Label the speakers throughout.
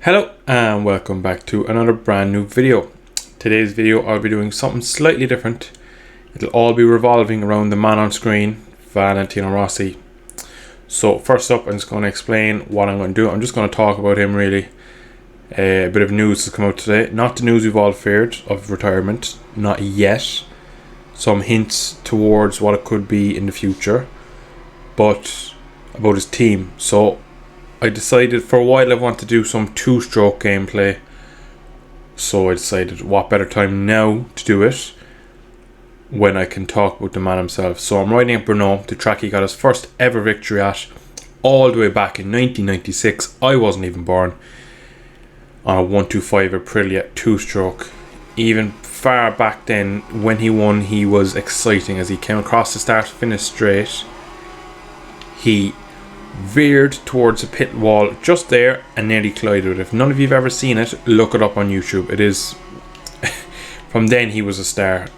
Speaker 1: Hello and welcome back to another brand new video. Today's video I'll be doing something slightly different. It'll all be revolving around the man on screen, Valentino Rossi. So first up, I'm just going to explain what I'm going to do. I'm just going to talk about him really. A bit of news has come out today. Not the news we've all feared of retirement, not yet. Some hints towards what it could be in the future, but about his team. So I decided for a while I want to do some two-stroke gameplay, so I decided what better time now to do it when I can talk about the man himself. So I'm riding at Brno, the track he got his first ever victory at, all the way back in 1996. I wasn't even born, on a 125 Aprilia two-stroke. Even far back then, when he won, he was exciting as he came across the start-finish straight. He veered towards a pit wall just there and nearly collided with it. If none of you have ever seen it, look it up on YouTube. It is from then he was a star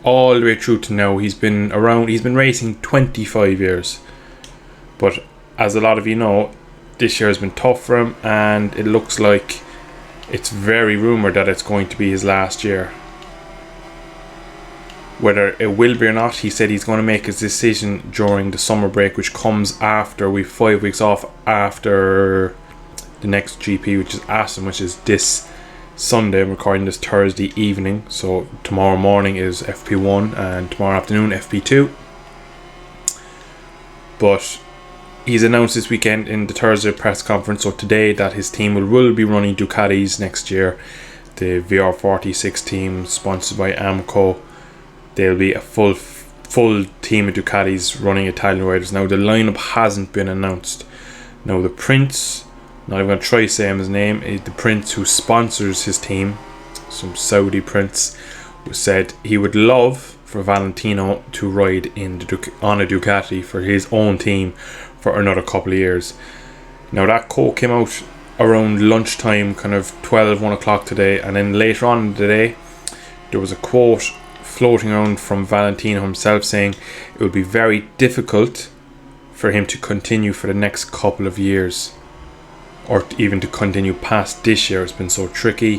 Speaker 1: all the way through to now. He's been racing 25 years, but as a lot of you know, this year has been tough for him, and it looks like it's very rumored that it's going to be his last year. Whether it will be or not, he said he's going to make his decision during the summer break, which comes after we've 5 weeks off after the next GP, which is Aston, which is this Sunday. I'm recording this Thursday evening, so tomorrow morning is FP1 and tomorrow afternoon FP2. But he's announced this weekend in the Thursday press conference, so today, that his team will be running Ducatis next year. The VR46 team sponsored by Amco. There'll be a full team of Ducatis running Italian riders. Now the lineup hasn't been announced. Now the Prince, not even going to try saying his name, the Prince who sponsors his team, some Saudi Prince, who said he would love for Valentino to ride on a Ducati for his own team for another couple of years. Now that quote came out around lunchtime, kind of 1 o'clock today, and then later on in the day there was a quote floating around from Valentino himself saying it would be very difficult for him to continue for the next couple of years, or even to continue past this year. It's been so tricky.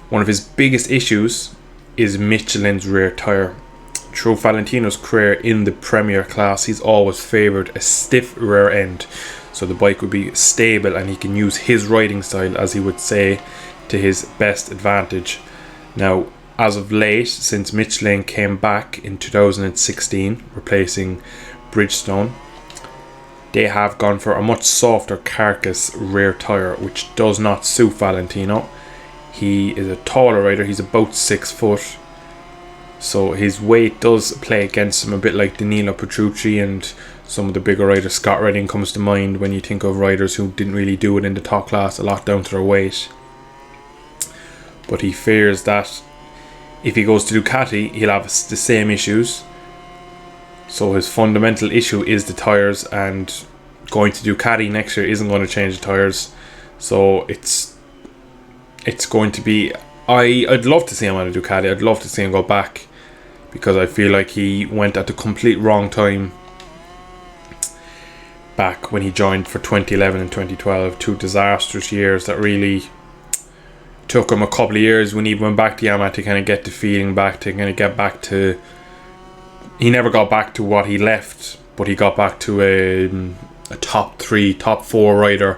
Speaker 1: One of his biggest issues is Michelin's rear tyre. Through Valentino's career in the Premier class, he's always favoured a stiff rear end, so the bike would be stable and he can use his riding style, as he would say, to his best advantage. Now, as of late, since Michelin came back in 2016, replacing Bridgestone, they have gone for a much softer carcass rear tyre, which does not suit Valentino. He is a taller rider, he's about 6 foot, so his weight does play against him a bit, like Danilo Petrucci and some of the bigger riders. Scott Redding comes to mind when you think of riders who didn't really do it in the top class, a lot down to their weight. But he fears that if he goes to Ducati, he'll have the same issues. So his fundamental issue is the tyres, and going to Ducati next year isn't going to change the tyres. So it's going to be... I'd love to see him on a Ducati. I'd love to see him go back, because I feel like he went at the complete wrong time back when he joined for 2011 and 2012. 2 disastrous years that really took him a couple of years when he went back to Yamaha to kind of get the feeling back, to kind of get back to... He never got back to what he left, but he got back to a top 3, top 4 rider.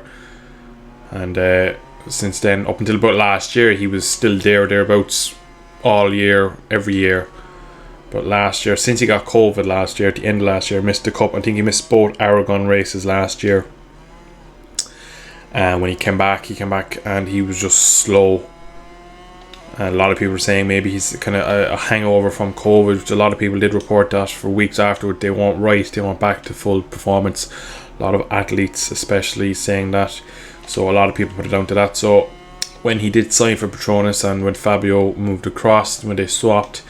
Speaker 1: And since then, up until about last year, he was still thereabouts all year, every year. But last year, since he got COVID last year, at the end of last year, missed the cup. I think he missed both Aragon races last year. And when he came back and he was just slow. And a lot of people were saying maybe he's kind of a hangover from COVID, which a lot of people did report that for weeks afterward. They weren't right, they weren't back to full performance. A lot of athletes especially saying that. So a lot of people put it down to that. So when he did sign for Petronas and when Fabio moved across, when they swapped,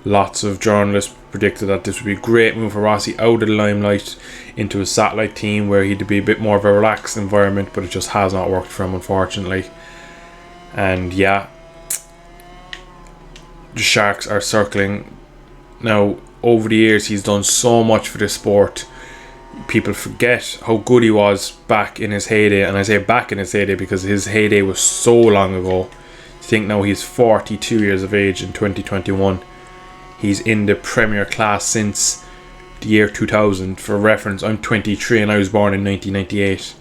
Speaker 1: lots of journalists predicted that this would be a great move for Rossi out of the limelight into a satellite team where he'd be a bit more of a relaxed environment, but it just has not worked for him, unfortunately. And yeah, the Sharks are circling. Now, over the years, he's done so much for the sport. people forget how good he was back in his heyday, and I say back in his heyday because his heyday was so long ago. Think now he's 42 years of age in 2021. He's in the Premier class since the year 2000. For reference, I'm 23 and I was born in 1998.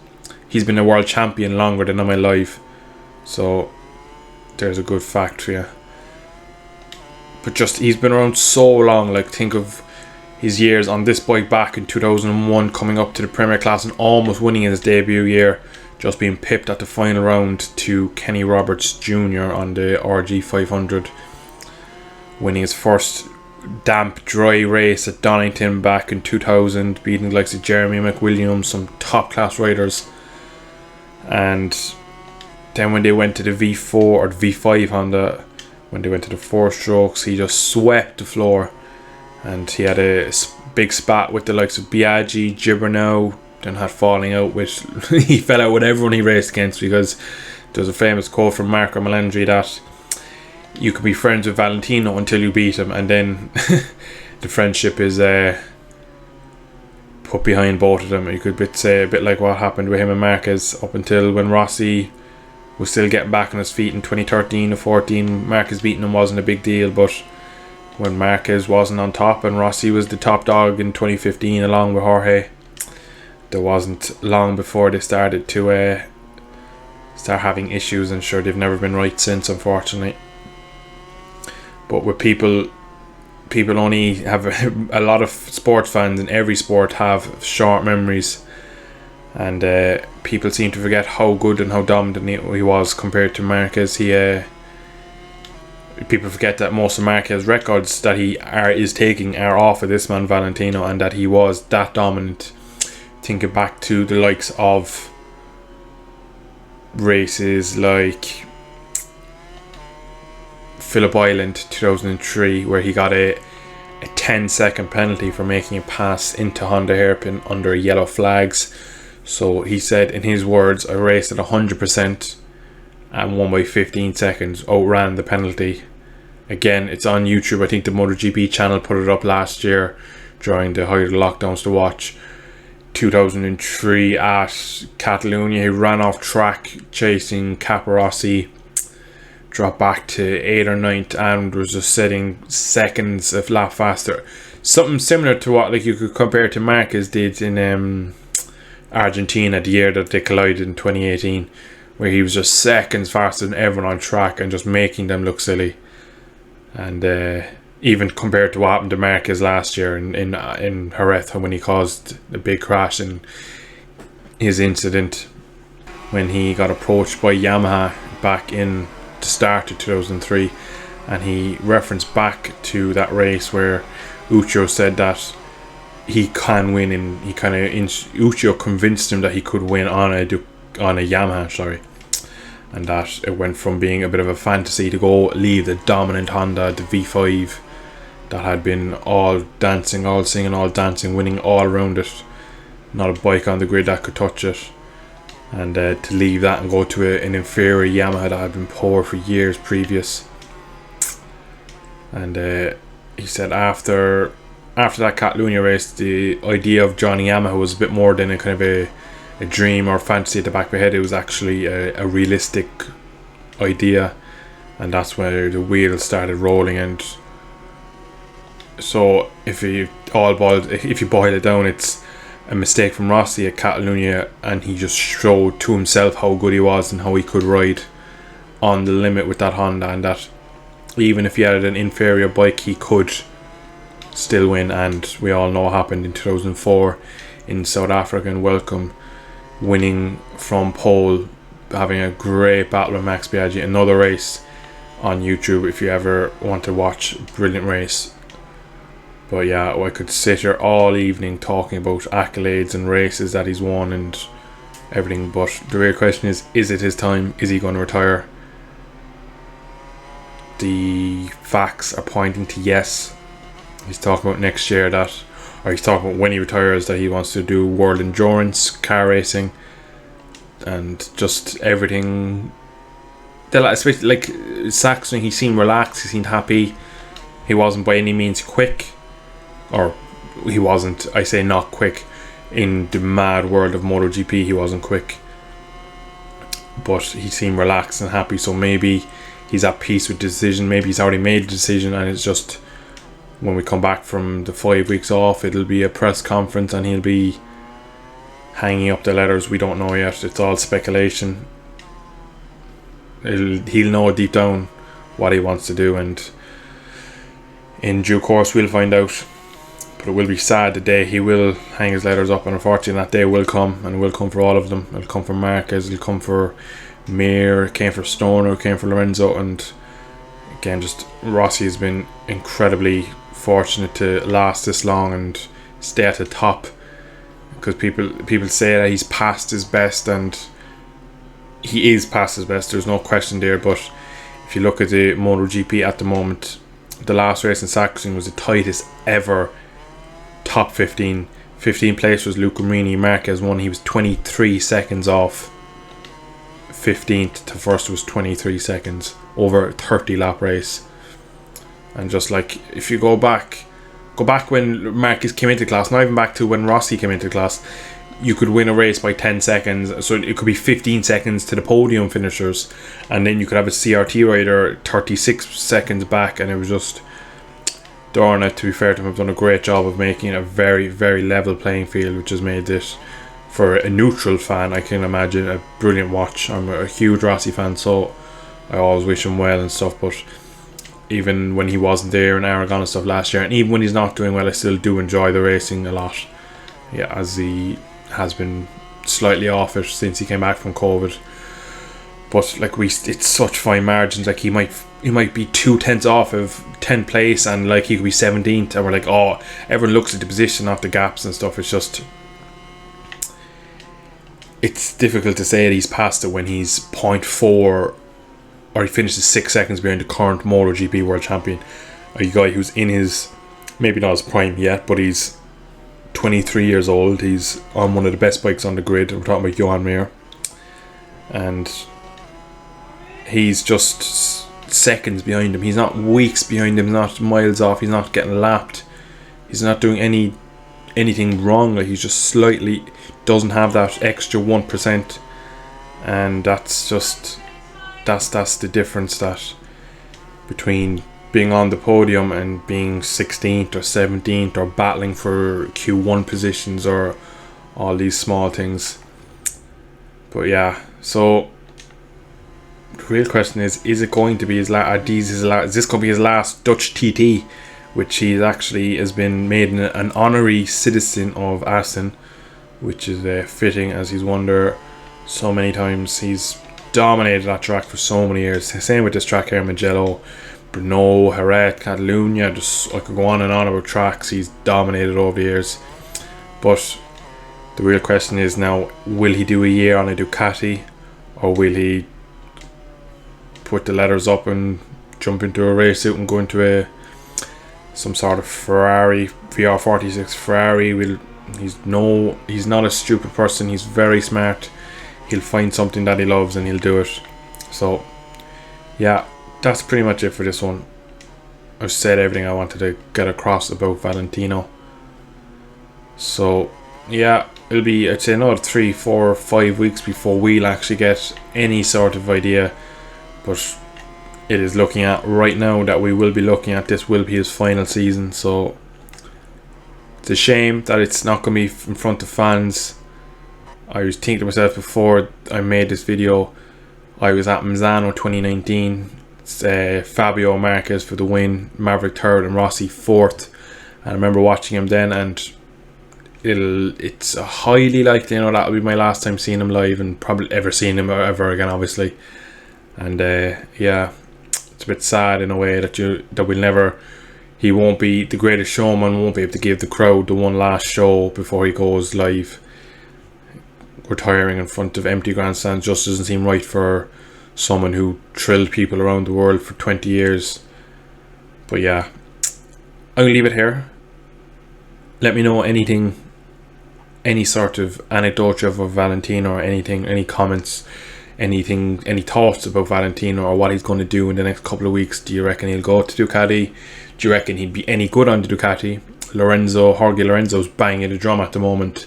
Speaker 1: He's been a world champion longer than I'm alive, so there's a good fact for you. But just, he's been around so long. Like, think of his years on this bike back in 2001, coming up to the Premier class and almost winning in his debut year, just being pipped at the final round to Kenny Roberts Jr. on the RG 500, winning his first damp, dry race at Donington back in 2000, beating the likes of Jeremy McWilliams, some top class riders. And then when they went to the V4 or the V5 Honda, when they went to the 4 strokes, he just swept the floor, and he had a big spat with the likes of Biaggi, Gibernau, then had falling out with he fell out with everyone he raced against, because there's a famous quote from Marco Melandri that you could be friends with Valentino until you beat him, and then the friendship is put behind both of them. You could say a bit like what happened with him and Marquez up until when Rossi was still getting back on his feet in 2013 or 14. Marquez beating him wasn't a big deal, but when Marquez wasn't on top and Rossi was the top dog in 2015 along with Jorge, there wasn't long before they started to start having issues, and sure, they've never been right since, unfortunately. But with people only have a lot of sports fans in every sport have short memories, and people seem to forget how good and how dominant he was compared to Marquez. People forget that most of Marquez's records that he is taking are off of this man Valentino, and that he was that dominant. Thinking back to the likes of races like Phillip Island 2003, where he got a 10-second penalty for making a pass into Honda hairpin under yellow flags. So he said, in his words, I raced at 100% and won by 15 seconds, outran the penalty. Again, it's on YouTube. I think the MotoGP channel put it up last year during the height of the lockdowns to watch. 2003 at Catalonia, he ran off track chasing Rossi, dropped back to 8th or 9th and was just setting seconds a lap faster. Something similar to what you could compare to Marquez did in Argentina the year that they collided in 2018, where he was just seconds faster than everyone on track and just making them look silly. And even compared to what happened to Marquez last year in Jerez, when he caused a big crash in his incident when he got approached by Yamaha back in the start of 2003, and he referenced back to that race where Ucho said that he can win, and Ucho convinced him that he could win on a Yamaha, and that it went from being a bit of a fantasy to go leave the dominant Honda, the V5 that had been all dancing, all singing, all dancing, winning all around it, not a bike on the grid that could touch it, and to leave that and go to an inferior Yamaha that had been poor for years previous. And he said after that Catalunya race, the idea of joining Yamaha was a bit more than a kind of a dream or fantasy at the back of my head. It was actually a realistic idea, and that's where the wheels started rolling. And so if you boil it down, it's a mistake from Rossi at Catalunya, and he just showed to himself how good he was and how he could ride on the limit with that Honda, and that even if he had an inferior bike, he could still win. And we all know what happened in 2004 in South Africa and Welcome, winning from pole, having a great battle with Max Biaggi. Another race on YouTube if you ever want to watch. Brilliant race. But yeah, I could sit here all evening talking about accolades and races that he's won and everything, but the real question is it his time? Is he going to retire? The facts are pointing to yes. He's talking about next year he's talking about when he retires, that he wants to do world endurance, car racing, and just everything. Especially like Saxon, he seemed relaxed, he seemed happy. He wasn't by any means quick, or he wasn't, I say not quick. in the mad world of MotoGP he wasn't quick, but he seemed relaxed and happy. So maybe he's at peace with the decision. Maybe he's already made the decision, and it's just when we come back from the 5 weeks off, it'll be a press conference and he'll be hanging up the letters. We don't know yet. It's all speculation. He'll know deep down what he wants to do, and in due course we'll find out. But it will be sad the day he will hang his letters up, and unfortunately that day will come, and it will come for all of them. It'll come for Marquez, it'll come for Mir, it came for Stoner, it came for Lorenzo, and again, just Rossi has been incredibly fortunate to last this long and stay at the top, because people say that he's past his best, and he is past his best, there's no question there. But if you look at the MotoGP at the moment, the last race in Sachsenring was the tightest ever top 15 place was Luca Marini. Marquez won. He was 23 seconds off 15th to first. Was 23 seconds over a 30 lap race. And just like, if you go back when Marquez came into the class, not even back to when Rossi came into the class, you could win a race by 10 seconds. So it could be 15 seconds to the podium finishers, and then you could have a CRT rider 36 seconds back, and it was just, Dorna, to be fair to him, have done a great job of making a very, very level playing field, which has made this, for a neutral fan, I can imagine, a brilliant watch. I'm a huge Rossi fan, so I always wish him well and stuff, but even when he wasn't there in Aragon and stuff last year, and even when he's not doing well, I still do enjoy the racing a lot. Yeah, as he has been slightly off it since he came back from COVID. But like, it's such fine margins. Like, he might be 2/10 off of 10th place, and like he could be 17th, and we're like, oh, everyone looks at the position, not the gaps and stuff. It's just, it's difficult to say that he's past it when he's 0.4, or he finishes 6 seconds behind the current MotoGP world champion, a guy who's in his, maybe not his prime yet, but he's 23 years old. He's on one of the best bikes on the grid. We're talking about Johan Mir, and he's just seconds behind him. He's not weeks behind him, not miles off. He's not getting lapped. He's not doing anything wrong. Like, he's just slightly doesn't have that extra 1%, and that's the difference, that between being on the podium and being 16th or 17th, or battling for Q1 positions, or all these small things. But yeah, so the real question is it going to be his last? Is this going to be his last Dutch TT, which he actually has been made an honorary citizen of Assen, which is fitting, as he's won there so many times. He's dominated that track for so many years. Same with this track here, Mugello, Brno, Jerez, Catalunya. Just, I could go on and on about tracks he's dominated over the years. But the real question is now, will he do a year on a Ducati, or will he put the letters up and jump into a race suit and go into some sort of Ferrari, VR46 Ferrari? He's not a stupid person. He's very smart. He'll find something that he loves and he'll do it. So yeah, that's pretty much it for this one. I've said everything I wanted to get across about Valentino. So yeah, it'll be, I'd say, another 3, 4, 5 weeks before we'll actually get any sort of idea. But it is looking at right now that we will be looking at this will be his final season. So it's a shame that it's not going to be in front of fans. I was thinking to myself before I made this video, I was at Misano 2019. It's Fabio Marquez for the win, Maverick third, and Rossi fourth. And I remember watching him then, and it's highly likely, that'll be my last time seeing him live, and probably ever seeing him ever again, obviously. And yeah, it's a bit sad in a way that we'll never. He won't be the greatest showman. Won't be able to give the crowd the one last show before he goes live. Retiring in front of empty grandstands just doesn't seem right for someone who thrilled people around the world for 20 years. But yeah, I'm gonna leave it here. Let me know anything, any sort of anecdote of Valentino, or anything, any comments, anything, any thoughts about Valentino or what he's going to do in the next couple of weeks. Do you reckon he'll go to Ducati? Do you reckon he'd be any good on the Ducati? Jorge Lorenzo's banging the drum at the moment.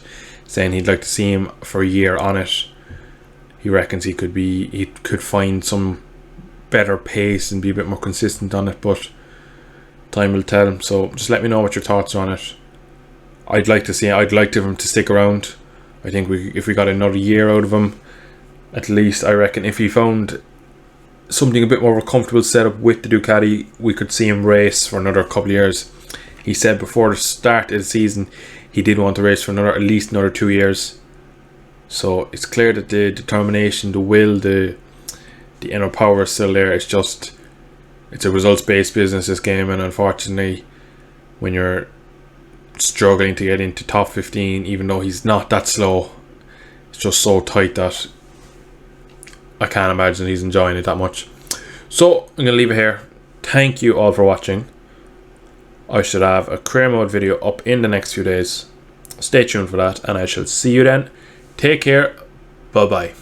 Speaker 1: saying he'd like to see him for a year on it. He reckons he could find some better pace and be a bit more consistent on it, but time will tell. So just let me know what your thoughts are on it. I'd like him to stick around. I think if we got another year out of him, at least, I reckon if he found something a bit more of a comfortable setup with the Ducati, we could see him race for another couple of years. He said before the start of the season he did want to race for at least another 2 years. So it's clear that the determination, the will, the inner power is still there. It's a results-based business, this game, and unfortunately when you're struggling to get into top 15, even though he's not that slow, it's just so tight that I can't imagine he's enjoying it that much. So I'm going to leave it here. Thank you all for watching. I should have a career mode video up in the next few days. Stay tuned for that, and I shall see you then. Take care. Bye bye.